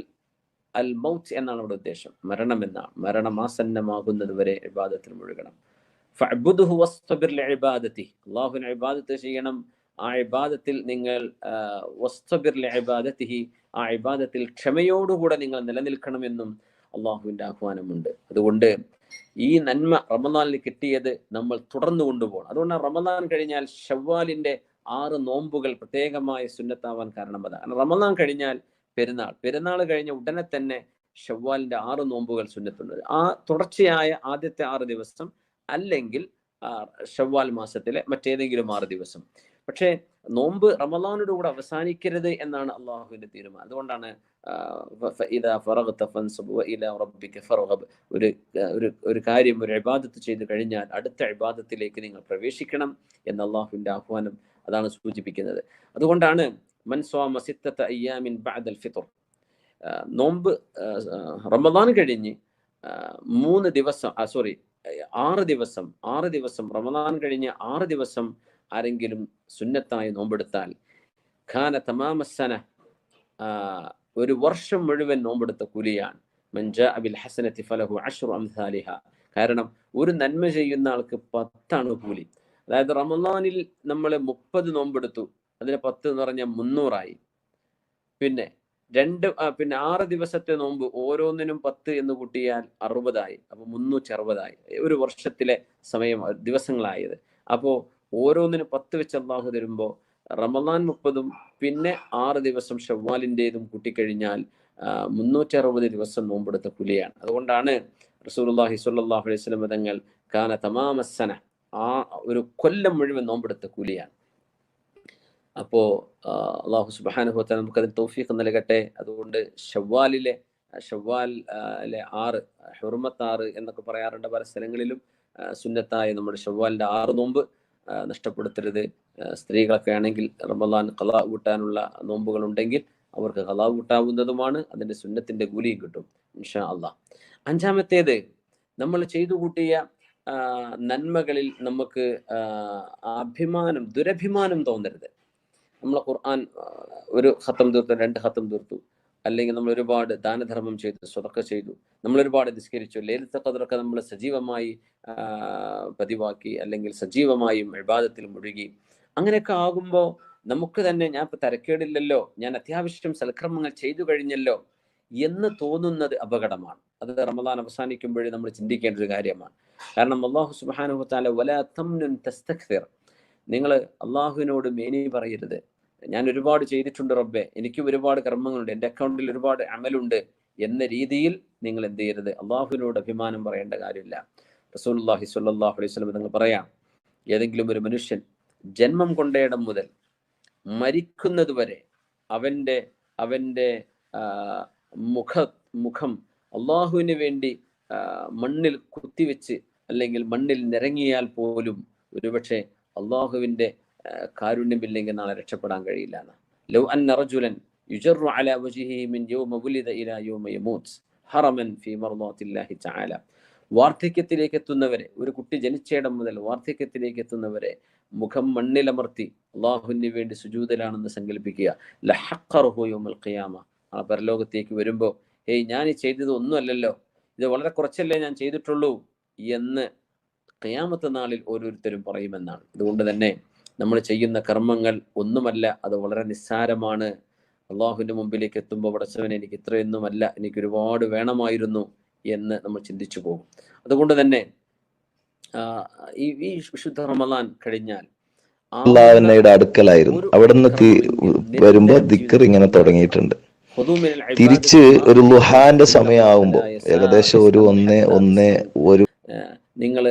അൽ മൗത്ത് എന്നാണ് അവിടെ ഉദ്ദേശം, മരണം എന്നാണ്. മരണമാസന്നമാകുന്നത് വരെ ഇബാദത്തിൽ മുഴുകണം. ഫഅബ്ദുഹു വസ്തബിർ ലിഇബാദതി, അള്ളാഹുവിനെ ഇബാദത്ത് ചെയ്യണം. ആ ഇബാദത്തിൽ നിങ്ങൾ വസ്തബിർ ലിഇബാദതിഹി, ആ ഇബാദത്തിൽ ക്ഷമയോടുകൂടെ നിങ്ങൾ നിലനിൽക്കണമെന്നും അള്ളാഹുവിന്റെ ആഹ്വാനമുണ്ട്. അതുകൊണ്ട് ഈ നന്മ റമളാനിൽ കിട്ടിയത് നമ്മൾ തുടർന്നു കൊണ്ടുപോകണം. അതുകൊണ്ടാണ് റമളാൻ കഴിഞ്ഞാൽ ശവ്വാലിന്റെ 6 നോമ്പുകൾ പ്രത്യേകമായ സുന്നത്താവാൻ കാരണം അതാണ്. റമളാൻ കഴിഞ്ഞാൽ പെരുന്നാൾ കഴിഞ്ഞ ഉടനെ തന്നെ ശവ്വാലിന്റെ 6 നോമ്പുകൾ സുന്നത്തുണ്ട്. ആ തുടർച്ചയായ ആദ്യത്തെ 6 ദിവസം അല്ലെങ്കിൽ ശവ്വാൽ മാസത്തിലെ മറ്റേതെങ്കിലും 6 ദിവസം. പക്ഷേ നോമ്പ് റമളാനോട് കൂടെ അവസാനിക്കരുത് എന്നാണ് അള്ളാഹുവിന്റെ തീരുമാനം. അതുകൊണ്ടാണ് ഒരു കാര്യം, ഒരു ഇബാദത്ത് ചെയ്തു കഴിഞ്ഞാൽ അടുത്ത ഇബാദത്തിലേക്ക് നിങ്ങൾ പ്രവേശിക്കണം എന്ന അള്ളാഹുവിന്റെ ആഹ്വാനം അതാണ് സൂചിപ്പിക്കുന്നത്. അതുകൊണ്ടാണ് മൻ സ്വാമ സിത്തത അയ്യാമിൻ ബഅദൽ ഫിത്ർ, നോമ്പ് റമളാൻ കഴിഞ്ഞ് 6 ദിവസം റമളാൻ കഴിഞ്ഞ് 6 ദിവസം ആരെങ്കിലും സുന്നത്തായി നോമ്പെടുത്താൽ ഖാന തമാമസ്സന, ഒരു വർഷം മുഴുവൻ നോമ്പെടുത്ത കൂലിയാണ്. മൻ ജാഅ ബിൽ ഹസനതി ഫലഹു അശ്റു അംസാലിഹ, കാരണം ഒരു നന്മ ചെയ്യുന്ന ആൾക്ക് 10 കൂലി. അതായത് റമളാനിൽ നമ്മൾ 30 നോമ്പെടുത്തു, അതിന് 10 എന്ന് പറഞ്ഞാൽ 300 പിന്നെ 6 ദിവസത്തെ നോമ്പ് ഓരോന്നിനും 10 എന്ന് കൂട്ടിയാൽ 60 അപ്പൊ 360 ഒരു വർഷത്തിലെ സമയം ദിവസങ്ങളായത്. അപ്പോൾ ഓരോന്നിനും 10 വെച്ച് അള്ളാഹു തരുമ്പോൾ റമളാൻ 30 പിന്നെ 6 ദിവസം ശവ്വാലിൻ്റെതും കൂട്ടിക്കഴിഞ്ഞാൽ 360 ദിവസം നോമ്പെടുത്ത കൂലിയാണ്. അതുകൊണ്ടാണ് റസൂലുള്ളാഹി സ്വല്ലല്ലാഹു അലൈഹി വസല്ലം തങ്ങൾ കാന തമാമസ്സന, ആ ഒരു കൊല്ലം മുഴുവൻ നോമ്പെടുത്ത കൂലിയാണ്. അപ്പോ അള്ളാഹു സുബ്ഹാനഹു വ തആല നമുക്കതിന് തൗഫീഖ് നൽകട്ടെ. അതുകൊണ്ട് ശവ്വാലിലെ 6 ഹുർമത്ത് 6 എന്നൊക്കെ പറയാറുണ്ട് പല സ്ഥലങ്ങളിലും. സുന്നത്തായ നമ്മുടെ ശവ്വാലിന്റെ 6 നോമ്പ് നഷ്ടപ്പെടുത്തരുത്. സ്ത്രീകളൊക്കെ ആണെങ്കിൽ റമളാൻ ഖളാ വീട്ടാനുള്ള നോമ്പുകൾ ഉണ്ടെങ്കിൽ അവർക്ക് ഖളാ വീട്ടാവുന്നതുമാണ്. അതിന്റെ സുന്നത്തിന്റെ കൂലിയും കിട്ടും ഇൻഷാ അള്ളാഹ്. 5-മത്തേത്, നമ്മൾ ചെയ്തു കൂട്ടിയ നന്മകളിൽ നമുക്ക് ദുരഭിമാനം തോന്നരുത്. നമ്മൾ ഖുർആൻ ഒരു ഖത്തം തീർത്തു, 2 ഖത്തം തീർത്തു, അല്ലെങ്കിൽ നമ്മൾ ഒരുപാട് ദാനധർമ്മം ചെയ്തു, സ്വതക്ക ചെയ്തു, നമ്മൾ ഒരുപാട് നിസ്കരിച്ചു, ലൈലത്തുൽ ഖദ്റൊക്കെ നമ്മൾ സജീവമായി പതിവാക്കി, അല്ലെങ്കിൽ സജീവമായും ഇബാദത്തിൽ മുഴുകി. അങ്ങനെയൊക്കെ ആകുമ്പോൾ നമുക്ക് തന്നെ ഞാൻ ഇപ്പൊ തരക്കേടില്ലല്ലോ, ഞാൻ അത്യാവശ്യം സൽക്കർമ്മങ്ങൾ ചെയ്തു കഴിഞ്ഞല്ലോ എന്ന് തോന്നുന്നത് അപകടമാണ്. അത് റമദാൻ അവസാനിക്കുമ്പോഴേ നമ്മൾ ചിന്തിക്കേണ്ട ഒരു കാര്യമാണ്. കാരണം അല്ലാഹു സുബ്ഹാനഹു വ തആല വലാ തംനുൻ തസ്തക്സിർ, നിങ്ങൾ അള്ളാഹുവിനോട് മേനി പറയരുത്, ഞാൻ ഒരുപാട് ചെയ്തിട്ടുണ്ട് റബ്ബെ, എനിക്കും ഒരുപാട് കർമ്മങ്ങളുണ്ട്, എൻ്റെ അക്കൗണ്ടിൽ ഒരുപാട് അമലുണ്ട് എന്ന രീതിയിൽ നിങ്ങൾ എന്ത് ചെയ്യരുത്, അള്ളാഹുവിനോട് അഭിമാനം പറയേണ്ട കാര്യമില്ല. റസൂലുള്ളാഹി സ്വല്ലല്ലാഹു അലൈഹി വസല്ലം നിങ്ങൾ പറയാം, ഏതെങ്കിലും ഒരു മനുഷ്യൻ ജന്മം കൊണ്ടയിടം മുതൽ മരിക്കുന്നത് വരെ അവൻ്റെ മുഖം അള്ളാഹുവിന് വേണ്ടി മണ്ണിൽ കുത്തിവെച്ച് അല്ലെങ്കിൽ മണ്ണിൽ നിരങ്ങിയാൽ പോലും ഒരുപക്ഷെ അള്ളാഹുവിൻ്റെ കാരുണ്യമില്ലെങ്കിൽ നാളെ രക്ഷപ്പെടാൻ കഴിയില്ല. ലൗ അന്ന റജുലൻ യുജറു അലാ വജ്ഹിഹി മിൻ യൗമ വുലിദ ഇലാ യൗമ യമൂത്ത് ഹറമൻ ഫീ മർളാത്തില്ലാഹി തആല, വാർദ്ധക്യത്തിലേക്ക് എത്തുന്നവരെ, ഒരു കുട്ടി ജനിച്ചയിടം മുതൽ വാർദ്ധക്യത്തിലേക്ക് എത്തുന്നവരെ മുഖം മണ്ണിലമർത്തി അള്ളാഹുവിന് വേണ്ടി സുജൂദിലാണെന്ന് സങ്കല്പിക്കുക. ലഹഖറഹു യൗമൽ ഖിയാമ, ആ പരലോകത്തേക്ക് വരുമ്പോൾ, ഹേയ് ഞാൻ ഈ ചെയ്തത് ഒന്നുമല്ലല്ലോ, ഇത് വളരെ കുറച്ചല്ലേ ഞാൻ ചെയ്തിട്ടുള്ളൂ എന്ന് ഖിയാമത്ത് നാളിൽ ഓരോരുത്തരും പറയുമെന്നാണ്. അതുകൊണ്ട് തന്നെ നമ്മൾ ചെയ്യുന്ന കർമ്മങ്ങൾ ഒന്നുമല്ല, അത് വളരെ നിസ്സാരമാണ്. അള്ളാഹുവിൻ്റെ മുമ്പിലേക്ക് എത്തുമ്പോൾ പടച്ചവനെ എനിക്ക് ഇത്രയൊന്നുമല്ല, എനിക്ക് ഒരുപാട് വേണമായിരുന്നു എന്ന് നമ്മൾ ചിന്തിച്ചു പോകും. അതുകൊണ്ട് തന്നെ ഈ വിശുദ്ധ റമദാൻ കഴിഞ്ഞാൽ അള്ളാഹുവിന്റെ അടുക്കലായിരുന്നു, അവിടുന്ന് വരുമ്പോ ദിക്ർ ഇങ്ങനെ തുടങ്ങിയിട്ടുണ്ട്. തിരിച്ച് ഒരു ലുഹാന്റെ സമയമാകുമ്പോ ഏകദേശം ഒരു നിങ്ങൾ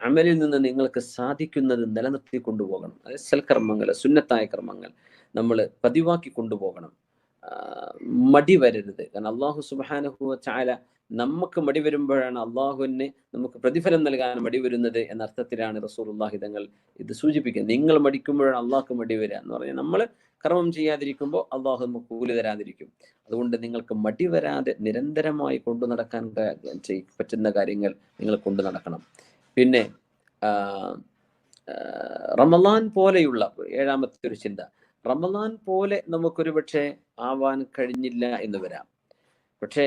അമലിൽ നിന്ന് നിങ്ങൾക്ക് സാധിക്കുന്നത് നിലനിർത്തി കൊണ്ടുപോകണം. അതായത് സൽക്കർമ്മങ്ങൾ, സുന്നത്തായ കർമ്മങ്ങൾ നമ്മൾ പതിവാക്കി കൊണ്ടുപോകണം. മടി വരരുത്. കാരണം അള്ളാഹു സുബ്ഹാനഹു വ തആല നമുക്ക് മടി വരുമ്പോഴാണ് അള്ളാഹുവിന് നമുക്ക് പ്രതിഫലം നൽകാൻ മടി വരുന്നത് എന്ന അർത്ഥത്തിലാണ് റസൂലുള്ളാഹി തങ്ങൾ ഇത് സൂചിപ്പിക്കുന്നത്. നിങ്ങൾ മടിക്കുമ്പോഴാണ് അള്ളാഹ്ക്ക് മടി വരിക എന്ന് പറഞ്ഞാൽ നമ്മൾ കർമ്മം ചെയ്യാതിരിക്കുമ്പോൾ അള്ളാഹു നമുക്ക് കൂലി തരാതിരിക്കും. അതുകൊണ്ട് നിങ്ങൾക്ക് മടി വരാതെ നിരന്തരമായി കൊണ്ടു നടക്കാൻ പറ്റുന്ന കാര്യങ്ങൾ നിങ്ങൾ കൊണ്ടു നടക്കണം. പിന്നെ റമളാൻ പോലെയുള്ള ഏഴാമത്തെ ഒരു ചിന്ത, റമളാൻ പോലെ നമുക്കൊരു പക്ഷേ ആവാൻ കഴിഞ്ഞില്ല എന്ന് വരാം. പക്ഷേ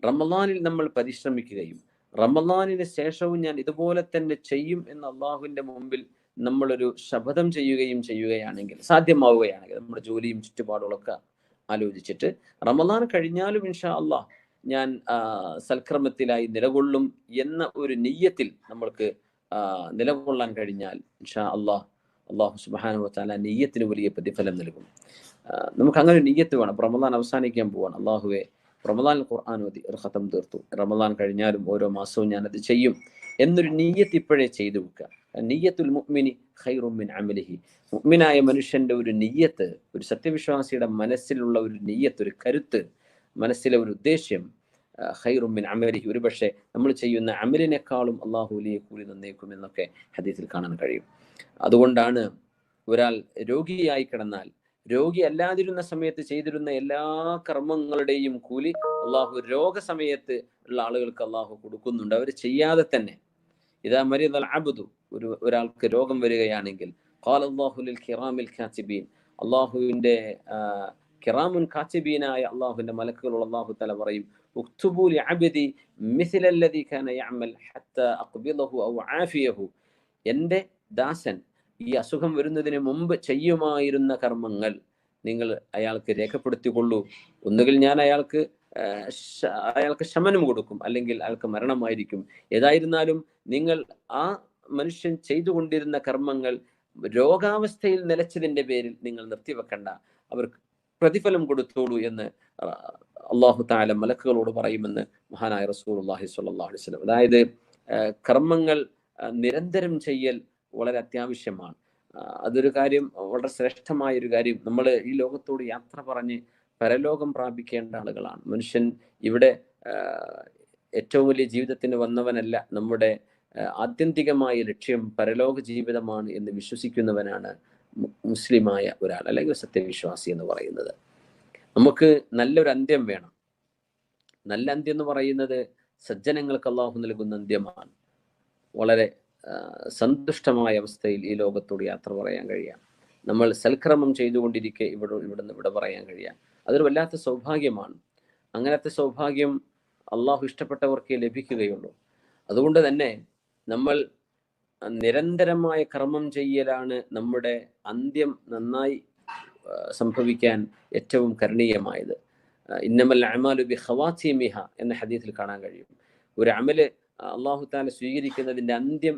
റമളാനിൽ നമ്മൾ പരിശ്രമിക്കുകയും റമളാനിന് ശേഷവും ഞാൻ ഇതുപോലെ തന്നെ ചെയ്യും എന്ന് അള്ളാഹുവിൻ്റെ മുമ്പിൽ നമ്മളൊരു ശപഥം ചെയ്യുകയാണെങ്കിൽ, സാധ്യമാവുകയാണെങ്കിൽ, നമ്മുടെ ജോലിയും ചുറ്റുപാടുകളൊക്കെ ആലോചിച്ചിട്ട് റമളാൻ കഴിഞ്ഞാലും ഇൻഷാ അള്ളാഹ് ഞാൻ സൽക്രമത്തിലായി നിലകൊള്ളും എന്ന ഒരു നിയ്യത്തിൽ നമ്മൾക്ക് നിലകൊള്ളാൻ കഴിഞ്ഞാൽ ഇൻഷാ അള്ളാഹു സുബ്ഹാനഹു വ തആല നിയ്യത്തിന് വലിയ പ്രതിഫലം നൽകും. നമുക്ക് അങ്ങനെ നിയ്യത്ത് വേണം. റമളാൻ അവസാനിക്കാൻ പോവാണ്, അള്ളാഹുവെ റമളാനിൽ ഖുർആൻ ഓതി ഒരു ഖത്തം തീർത്തു, റമളാൻ കഴിഞ്ഞാലും ഓരോ മാസവും ഞാനത് ചെയ്യും എന്നൊരു നിയ്യത്ത് ഇപ്പോഴേ ചെയ്തു വെക്കുക. നിയ്യത്തുൽ മുഅ്മിനി ഖൈറും മിൻ അമലിഹി, മുഅ്മിനായ മനുഷ്യന്റെ ഒരു നിയ്യത്ത്, ഒരു സത്യവിശ്വാസിയുടെ മനസ്സിലുള്ള ഒരു നിയ്യത്ത്, ഒരു കരുത്ത്, മനസ്സിലെ ഒരു ഉദ്ദേശ്യം, ഖൈറും മിൻ അമലിഹി, ഒരു പക്ഷേ നമ്മൾ ചെയ്യുന്ന അമലിനേക്കാളും അള്ളാഹു വലിയ കൂലി തന്നേക്കും എന്നൊക്കെ ഹദീസിൽ കാണാൻ കഴിയും. അതുകൊണ്ടാണ് ഒരാൾ രോഗിയായി കിടന്നാൽ രോഗി അല്ലാതിരുന്ന സമയത്ത് ചെയ്തിരുന്ന എല്ലാ കർമ്മങ്ങളുടെയും കൂലി അള്ളാഹു രോഗസമയത്ത് ഉള്ള ആളുകൾക്ക് അള്ളാഹു കൊടുക്കുന്നുണ്ട്. അവർ ചെയ്യാതെ തന്നെ. ഇദാ മരിദൽ അബ്ദു, ഒരാൾക്ക് രോഗം വരികയാണെങ്കിൽ, ഖാല അല്ലാഹു ലിൽ കിറാമിൽ കാതിബീൻ, അള്ളാഹുവിൻ്റെ കിറാമുൻ കാതിബീനായ അള്ളാഹുവിൻ്റെ മലക്കുകളോട് അള്ളാഹു തആല പറയും, ഉക്തുബു ലി അബ്ദി മിസ്ല അല്ലദീ കാന യഅമൽ ഹത്താ അഖ്ബിദഹു ഔ ആഫിയഹു, എൻ്റെ ദാസൻ ഈ അസുഖം വരുന്നതിന് മുമ്പ് ചെയ്യുമായിരുന്ന കർമ്മങ്ങൾ നിങ്ങൾ അയാൾക്ക് രേഖപ്പെടുത്തിക്കൊള്ളൂ. ഒന്നുകിൽ ഞാൻ അയാൾക്ക് ശമനം കൊടുക്കും, അല്ലെങ്കിൽ അയാൾക്ക് മരണമായിരിക്കും. ഏതായിരുന്നാലും നിങ്ങൾ ആ മനുഷ്യൻ ചെയ്തുകൊണ്ടിരുന്ന കർമ്മങ്ങൾ രോഗാവസ്ഥയിൽ നിലച്ചതിൻ്റെ പേരിൽ നിങ്ങൾ നിർത്തിവെക്കണ്ട, അവർക്ക് പ്രതിഫലം കൊടുത്തോളൂ എന്ന് അല്ലാഹു തആല മലക്കുകളോട് പറയുമെന്ന് മഹാനായ റസൂലുള്ളാഹി സ്വല്ലല്ലാഹു അലൈഹി വസല്ലം. അതായത് കർമ്മങ്ങൾ നിരന്തരം ചെയ്യൽ വളരെ അത്യാവശ്യമാണ്. അതൊരു കാര്യം, വളരെ ശ്രേഷ്ഠമായ ഒരു കാര്യം. നമ്മൾ ഈ ലോകത്തോട് യാത്ര പറഞ്ഞ് പരലോകം പ്രാപിക്കേണ്ട ആളുകളാണ്. മനുഷ്യൻ ഇവിടെ ഏറ്റവും വലിയ ജീവിതത്തിന് വന്നവനല്ല. നമ്മുടെ ആത്യന്തികമായ ലക്ഷ്യം പരലോക ജീവിതമാണ് എന്ന് വിശ്വസിക്കുന്നവനാണ് മുസ്ലിമായ ഒരാൾ, അല്ലെങ്കിൽ സത്യവിശ്വാസി എന്ന് പറയുന്നത്. നമുക്ക് നല്ലൊരു അന്ത്യം വേണം. നല്ല അന്ത്യം എന്ന് പറയുന്നത് സജ്ജനങ്ങൾക്ക് അള്ളാഹു നൽകുന്ന അന്ത്യമാണ്. വളരെ സന്തുഷ്ടമായ അവസ്ഥയിൽ ഈ ലോകത്തോട് യാത്ര പറയാൻ കഴിയാം. നമ്മൾ സൽക്രമം ചെയ്തുകൊണ്ടിരിക്കെ ഇവിടുന്ന് ഇവിടെ പറയാൻ കഴിയാം. അതൊരു വല്ലാത്ത സൗഭാഗ്യമാണ്. അങ്ങനത്തെ സൗഭാഗ്യം അള്ളാഹു ഇഷ്ടപ്പെട്ടവർക്കേ ലഭിക്കുകയുള്ളൂ. അതുകൊണ്ട് തന്നെ നമ്മൾ നിരന്തരമായ കർമ്മം ചെയ്യലാണ് നമ്മുടെ അന്ത്യം നന്നായി സംഭവിക്കാൻ ഏറ്റവും കരണീയമായത്. ഇന്നമൽ അഅ്മാലു ബിഖവാതിമിഹ എന്ന ഹദീസിൽ കാണാൻ കഴിയും. ഒരു അമല് അള്ളാഹു തആല സ്വീകരിക്കുന്നതിൻ്റെ അന്ത്യം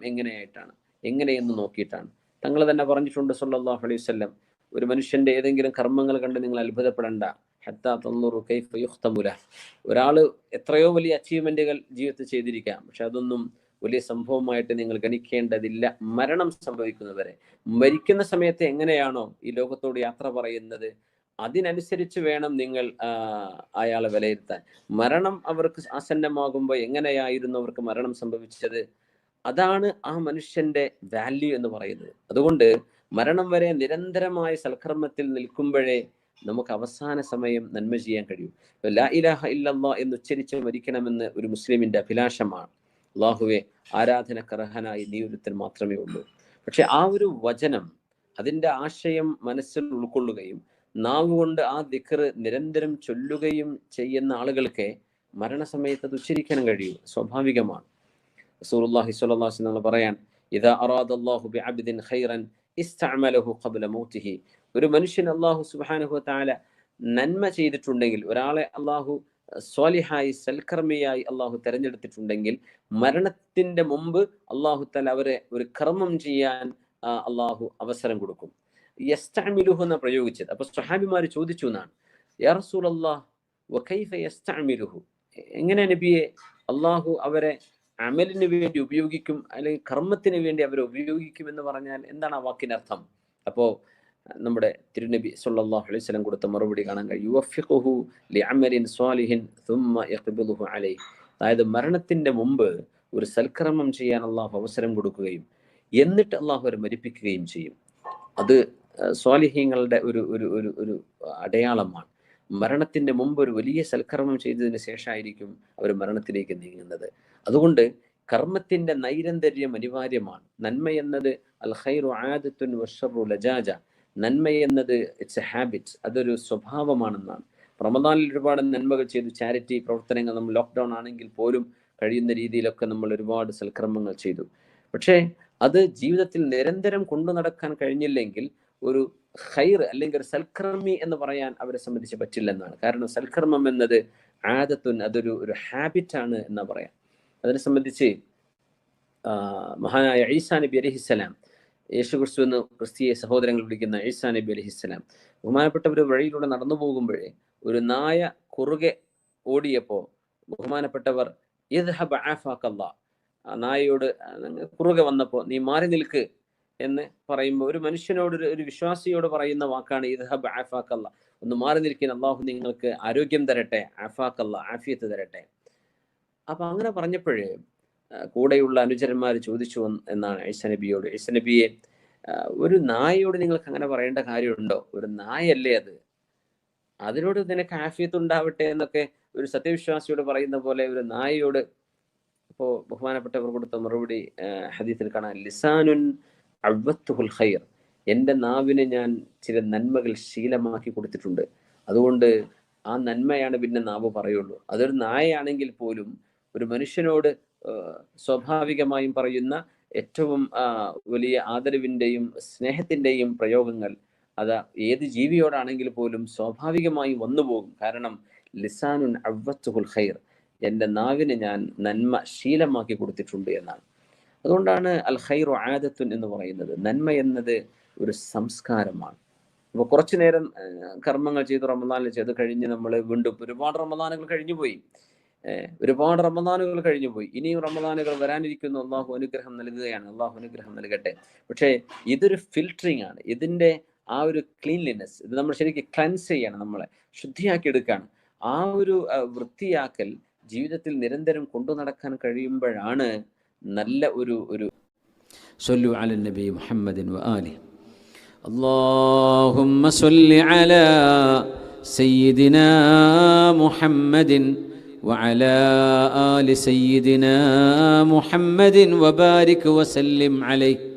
എങ്ങനെയെന്ന് നോക്കിയിട്ടാണ്. തങ്ങൾ തന്നെ പറഞ്ഞിട്ടുണ്ട് സല്ലല്ലാഹു അലൈഹി വസല്ലം, ഒരു മനുഷ്യന്റെ ഏതെങ്കിലും കർമ്മങ്ങൾ കണ്ട് നിങ്ങൾ അത്ഭുതപ്പെടേണ്ട. ഹത്താ തൻദുറു കൈഫ യുഖ്തമു ലഹ്. ഒരാൾ എത്രയോ വലിയ അച്ചീവ്മെന്റുകൾ ജീവിതത്തിൽ ചെയ്തിരിക്കാം, പക്ഷെ അതൊന്നും വലിയ സംഭവമായിട്ട് നിങ്ങൾ ഗണിക്കേണ്ടതില്ല. മരണം സംഭവിക്കുന്നവരെ, മരിക്കുന്ന സമയത്ത് എങ്ങനെയാണോ ഈ ലോകത്തോട് യാത്ര പറയുന്നത്, അതിനനുസരിച്ച് വേണം നിങ്ങൾ അയാളെ വിലയിരുത്താൻ. മരണം അവർക്ക് ആസന്നമാകുമ്പോൾ എങ്ങനെയായിരുന്നു അവർക്ക് മരണം സംഭവിച്ചത്, അതാണ് ആ മനുഷ്യന്റെ വാല്യൂ എന്ന് പറയുന്നത്. അതുകൊണ്ട് മരണം വരെ നിരന്തരമായ സൽക്കർമ്മത്തിൽ നിൽക്കുമ്പോഴേ നമുക്ക് അവസാന സമയം നന്മ ചെയ്യാൻ കഴിയും. ലാ ഇലാഹ ഇല്ലല്ലാഹ് എന്ന് ഉച്ചരിച്ച് മരിക്കണമെന്ന് ഒരു മുസ്ലിമിന്റെ അഭിലാഷമാണ്. അല്ലാഹുവേ, ആരാധനക്കർഹനായി നീ ഒരുത്തൻ മാത്രമേ ഉള്ളൂ. പക്ഷെ ആ ഒരു വചനം, അതിൻ്റെ ആശയം മനസ്സിൽ ഉൾക്കൊള്ളുകയും നാവ് കൊണ്ട് ആ ദിക്ർ നിരന്തരം ചൊല്ലുകയും ചെയ്യുന്ന ആളുകൾക്ക് മരണസമയത്ത് അത് ഉച്ചരിക്കാൻ കഴിയും. സ്വാഭാവികമാണ്. റസൂലുള്ളാഹി സ്വല്ലല്ലാഹു അലൈഹി വസല്ലം പറയാൻ, ഇദാ അറാദല്ലാഹു ബിഅബ്ദിൻ ഖൈറൻ ഇസ്തഅമലഹു ഖബ്ല മൗതിഹി. ഒരു മനുഷ്യൻ അല്ലാഹു സുബ്ഹാനഹു വതആല നന്മ ചെയ്തിട്ടുണ്ടെങ്കിൽ, ഒരാളെ അല്ലാഹു സ്വാലിഹായി സൽക്കർമ്മിയായി അള്ളാഹു തെരഞ്ഞെടുത്തിട്ടുണ്ടെങ്കിൽ, മരണത്തിന്റെ മുമ്പ് അള്ളാഹു തആല അവരെ ഒരു കർമ്മം ചെയ്യാൻ അള്ളാഹു അവസരം കൊടുക്കും. യസ്തഅമിലുഹു എന്ന് പ്രയോഗിച്ചത്. അപ്പൊ സ്വഹാബിമാർ ചോദിച്ചു എന്നാണ്, യാ റസൂലല്ലാഹ് വകൈഫ യസ്തഅമിലുഹു, എങ്ങനെ നബിയെ അള്ളാഹു അവരെ അമലിന് വേണ്ടി ഉപയോഗിക്കും, അല്ലെങ്കിൽ കർമ്മത്തിന് വേണ്ടി അവരെ ഉപയോഗിക്കും എന്ന് പറഞ്ഞാൽ എന്താണ് ആ വാക്കിനർത്ഥം? അപ്പോ നമ്മുടെ തിരുനബി സല്ലല്ലാഹു അലൈഹി വസല്ലം കൊടുത്ത മറുപടി കാണാൻ കഴിയും. യുവഫിഖുഹു ലിഅമലിൻ സ്വാലിഹിൻ സുമ്മ യഖ്ബിദുഹു അലൈഹി. അതായത് മരണത്തിന്റെ മുമ്പ് ഒരു സൽക്കർമ്മം ചെയ്യാൻ അള്ളാഹു അവസരം കൊടുക്കുകയും എന്നിട്ട് അള്ളാഹു അവരെ മരിപ്പിക്കുകയും ചെയ്യും. അത് സ്വാലിഹീങ്ങളുടെ ഒരു ഒരു ഒരു ഒരു അടയാളമാണ്. മരണത്തിന്റെ മുമ്പ് ഒരു വലിയ സൽക്കർമ്മം ചെയ്തതിന് ശേഷമായിരിക്കും അവർ മരണത്തിലേക്ക് നീങ്ങുന്നത്. അതുകൊണ്ട് കർമ്മത്തിന്റെ നൈരന്തര്യം അനിവാര്യമാണ്. നന്മ എന്നത് അൽ ഖൈറു ആദത്തുൻ വശർറു ലജാജ. നന്മ എന്നത് ഇറ്റ്സ് എ ഹാബിറ്റ്, അതൊരു സ്വഭാവമാണെന്നാണ്. റമദാനിൽ ഒരുപാട് നന്മകൾ ചെയ്തു, ചാരിറ്റി പ്രവർത്തനങ്ങൾ, നമ്മൾ ലോക്ക്ഡൗൺ ആണെങ്കിൽ പോലും കഴിയുന്ന രീതിയിലൊക്കെ നമ്മൾ ഒരുപാട് സൽക്കർമ്മങ്ങൾ ചെയ്തു. പക്ഷേ അത് ജീവിതത്തിൽ നിരന്തരം കൊണ്ടു നടക്കാൻ കഴിഞ്ഞില്ലെങ്കിൽ ഒരു ഖൈർ അല്ലെങ്കിൽ ഒരു സൽക്കർമ്മി എന്ന് പറയാൻ അവരെ സംബന്ധിച്ച് പറ്റില്ലെന്നാണ്. കാരണം സൽക്കർമ്മം എന്നത് ആദത്തുൻ, അതൊരു ഹാബിറ്റാണ് എന്നാ പറയാം. അതിനെ സംബന്ധിച്ച് മഹാനായ ഈസാ നബി അലൈഹിസ്സലാം, യേശു ക്രിസ്തു എന്ന് ക്രിസ്തീയ സഹോദരങ്ങൾ വിളിക്കുന്ന ഈസാ നബി അലൈഹിസ്സലാം, ബഹുമാനപ്പെട്ടവർ വഴിയിലൂടെ നടന്നു പോകുമ്പോഴേ ഒരു നായ കുറുകെ ഓടിയപ്പോൾ ബഹുമാനപ്പെട്ടവർ ഇദ്ഹബ് ആഫാക്കല്ലാഹ്, ആ നായയോട് കുറുകെ വന്നപ്പോൾ നീ മാറി നിൽക്ക് എന്ന് പറയുമ്പോൾ ഒരു മനുഷ്യനോട്, ഒരു വിശ്വാസിയോട് പറയുന്ന വാക്കാണ് ഇദ്ഹബ് ആഫാക്കല്ലാഹ്, ഒന്ന് മാറി നിൽക്കാൻ, അള്ളാഹു നിങ്ങൾക്ക് ആരോഗ്യം തരട്ടെ, ആഫാക്കല്ലാഹ്, ആഫിയത്ത് തരട്ടെ. അപ്പൊ അങ്ങനെ പറഞ്ഞപ്പോഴേ കൂടെയുള്ള അനുചരന്മാർ ചോദിച്ചു എന്നാണ് ഈസാ നബിയോട്, ഈസാ നബിയെ, ഒരു നായയോട് നിങ്ങൾക്ക് അങ്ങനെ പറയേണ്ട കാര്യമുണ്ടോ? ഒരു നായല്ലേ അത്, അതിനോട് നിനക്ക് ആഫിയത്ത് ഉണ്ടാവട്ടെ എന്നൊക്കെ ഒരു സത്യവിശ്വാസിയോട് പറയുന്ന പോലെ ഒരു നായയോട്. അപ്പോ ബഹുമാനപ്പെട്ടവർ കൊടുത്ത മറുപടി ഹദീസിൽ കാണാൻ, ലിസാനുൻ അവത്തുഹുൽ ഖൈർ, എൻ്റെ നാവിന് ഞാൻ ചില നന്മകൾ ശീലമാക്കി കൊടുത്തിട്ടുണ്ട്, അതുകൊണ്ട് ആ നന്മയാണ് പിന്നെ നാവ് പറയുള്ളൂ. അതൊരു നായയാണെങ്കിൽ പോലും ഒരു മനുഷ്യനോട് സ്വാഭാവികമായും പറയുന്ന ഏറ്റവും വലിയ ആദരവിൻ്റെയും സ്നേഹത്തിൻ്റെയും പ്രയോഗങ്ങൾ അത് ഏത് ജീവിയോടാണെങ്കിൽ പോലും സ്വാഭാവികമായും വന്നുപോകും. കാരണം ലിസാനുൻ അവത്തുഹുൽ ഖൈർ, എൻ്റെ നാവിന് ഞാൻ നന്മ ശീലമാക്കി കൊടുത്തിട്ടുണ്ട് എന്നാണ്. അതുകൊണ്ടാണ് അൽ ഖൈറു ആദത്തുൻ എന്ന് പറയുന്നത്. നന്മ എന്നത് ഒരു സംസ്കാരമാണ്. അപ്പോൾ കുറച്ചു നേരം കർമ്മങ്ങൾ ചെയ്തു റമദാനിൽ ചെയ്ത് കഴിഞ്ഞ് നമ്മൾ വീണ്ടും ഒരുപാട് റമദാനുകൾ കഴിഞ്ഞുപോയി, ഇനിയും റമദാനുകൾ വരാനിരിക്കുന്നു. അള്ളാഹു അനുഗ്രഹം നൽകുകയാണ്, അള്ളാഹു അനുഗ്രഹം നൽകട്ടെ. പക്ഷേ ഇതൊരു ഫിൽറ്ററിങ് ആണ്. ഇതിൻ്റെ ആ ഒരു ക്ലീൻലിനെസ്, ഇത് നമ്മൾ ശരിക്കും ക്ലൻസ് ചെയ്യണം, നമ്മളെ ശുദ്ധിയാക്കി എടുക്കുകയാണ്. ആ ഒരു വൃത്തിയാക്കൽ ജീവിതത്തിൽ നിരന്തരം കൊണ്ടു നടക്കാൻ കഴിയുമ്പോഴാണ് നല്ല ഒരു സ്വല്ലു അല നബി മുഹമ്മദിൻ വആലിഹി. അല്ലാഹുമ്മ സ്വല്ലി അലാ സയ്യിദിനാ മുഹമ്മദിൻ وعلى آل سيدنا محمد وبارك وسلم عليه